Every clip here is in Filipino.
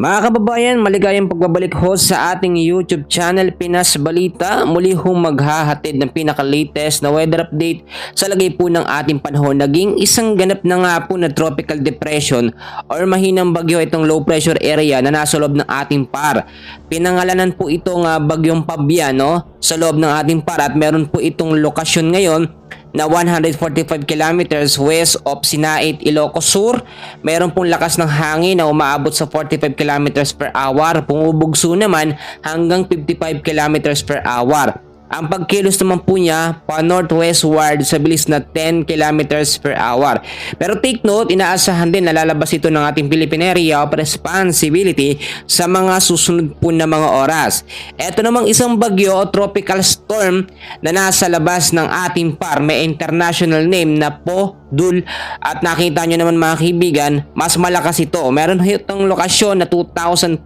Mga kababayan, maligayang pagbabalik ho sa ating YouTube channel Pinas Balita. Muli hong maghahatid ng pinaka-latest na weather update sa lagay po ng ating panahon. Naging isang ganap na nga po na tropical depression or mahinang bagyo itong low pressure area na nasa loob ng ating par. Pinangalanan po itong bagyong Fabian, no? Sa loob ng ating par at meron po itong lokasyon ngayon na 145 kilometers west of Sinait, Ilocos Sur. Meron pong lakas ng hangin na umaabot sa 45 kilometers per hour. Pumubugso naman hanggang 55 kilometers per hour. Ang pagkilos naman po niya pa northwestward sa bilis na 10 kilometers per hour. Pero take note, inaasahan din na lalabas ito ng ating Philippine Area of Responsibility sa mga susunod po na mga oras. Ito namang isang bagyo o tropical storm na nasa labas ng ating par. May international name na Podul at nakita nyo naman mga kaibigan, mas malakas ito. Meron itong lokasyon na 2,550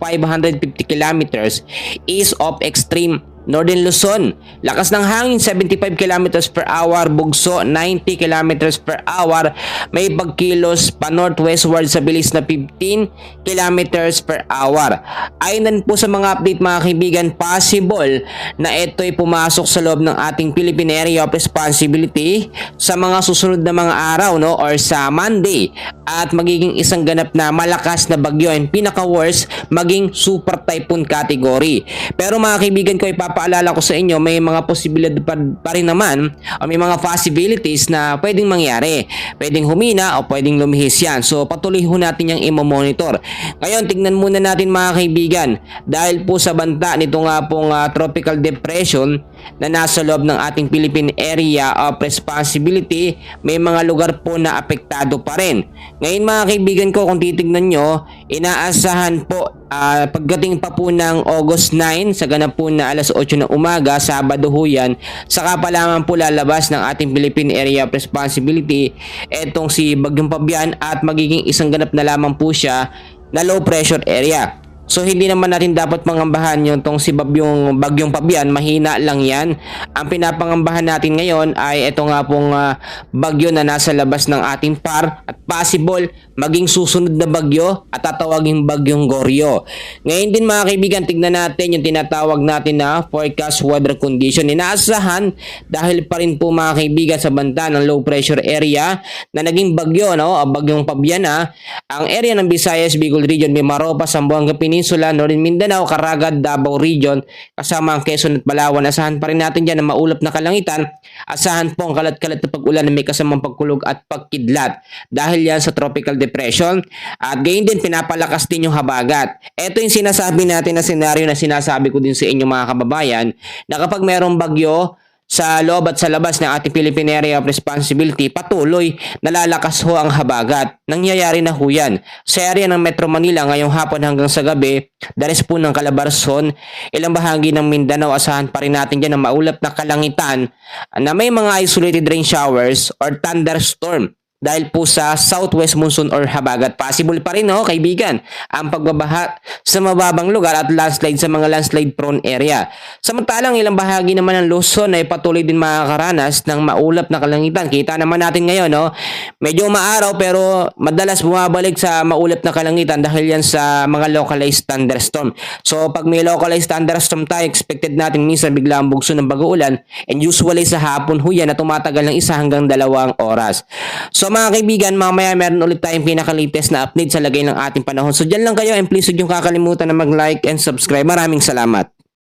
kilometers east of extreme Northern Luzon. Lakas ng hangin 75 kilometers per hour, bugso 90 kilometers per hour. May pagkilos pa northwestward sa bilis na 15 kilometers per hour. Ayon po sa mga update mga kaibigan, possible na ito'y pumasok sa loob ng ating Philippine Area of Responsibility sa mga susunod na mga araw, no, or sa Monday, at magiging isang ganap na malakas na bagyo and pinaka-worst maging super typhoon category. Pero mga kaibigan ko, ipapaalala ko sa inyo, may mga posibilidad pa rin naman o may mga possibilities na pwedeng mangyari. Pwedeng humina o pwedeng lumihis yan. So patuloy ho natin yung i-monitor. Ngayon, tignan muna natin mga kaibigan, dahil po sa banta nito nga pong tropical depression na nasa loob ng ating Philippine Area of Responsibility, may mga lugar po na apektado pa rin. Ngayon mga kaibigan ko, kung titignan nyo, inaasahan po pagdating pa po ng August 9 sa ganap po na alas 8 ng umaga, Sabado ho yan, saka pa lamang po lalabas ng ating Philippine Area of Responsibility etong si Bagyong Fabian at magiging isang ganap na lamang po siya na low pressure area. So hindi naman natin dapat pangambahan yung tong si Bagyong Fabian, mahina lang yan. Ang pinapangambahan natin ngayon ay ito nga pong bagyo na nasa labas ng ating par at possible maging susunod na bagyo at tatawaging Bagyong Goryo. Ngayon din mga kaibigan, tignan natin yung tinatawag natin na forecast weather condition. Inaasahan dahil pa rin po mga kaibigan sa banta ng low pressure area na naging bagyo, no? Bagyong Fabian, ang area ng Visayas, Bicol Region, Mimaropa, Zamboanga Peninsula, Northern Mindanao, Caraga, Davao Region, kasama ang Quezon at Palawan. Asahan pa rin natin dyan na maulap na kalangitan. Asahan po ang kalat-kalat na pag-ulan na may kasamang pagkulog at pagkidlat dahil yan sa tropical depression. At gayon din, pinapalakas din yung habagat. Ito yung sinasabi natin na senaryo na sinasabi ko din sa inyo mga kababayan, na kapag mayroong bagyo sa loob at sa labas ng ating Philippine Area of Responsibility, patuloy nalalakas ho ang habagat. Nangyayari na ho yan sa area ng Metro Manila ngayong hapon hanggang sa gabi, dares po ng Calabarzon, ilang bahagi ng Mindanao. Asahan pa rin natin dyan na maulap na kalangitan na may mga isolated rain showers or thunderstorm dahil po sa southwest monsoon or habagat. Possible pa rin, no, kaibigan, ang pagbabaha sa mababang lugar at landslide sa mga landslide prone area. Samantalang ilang bahagi naman ng Luzon ay patuloy din makakaranas ng maulap na kalangitan. Kita naman natin ngayon, no, medyo maaraw pero madalas bumabalik sa maulap na kalangitan dahil yan sa mga localized thunderstorm. So pag may localized thunderstorm tayo, expected natin minsan bigla ang bugso ng bago-ulan, and usually sa hapon ho yan na tumatagal ng 1 hanggang 2 oras. So mga kaibigan, mamaya meron ulit tayong pinaka-latest na update sa lagay ng ating panahon. So dyan lang kayo, and please huwag yung kakalimutan na mag-like and subscribe. Maraming salamat.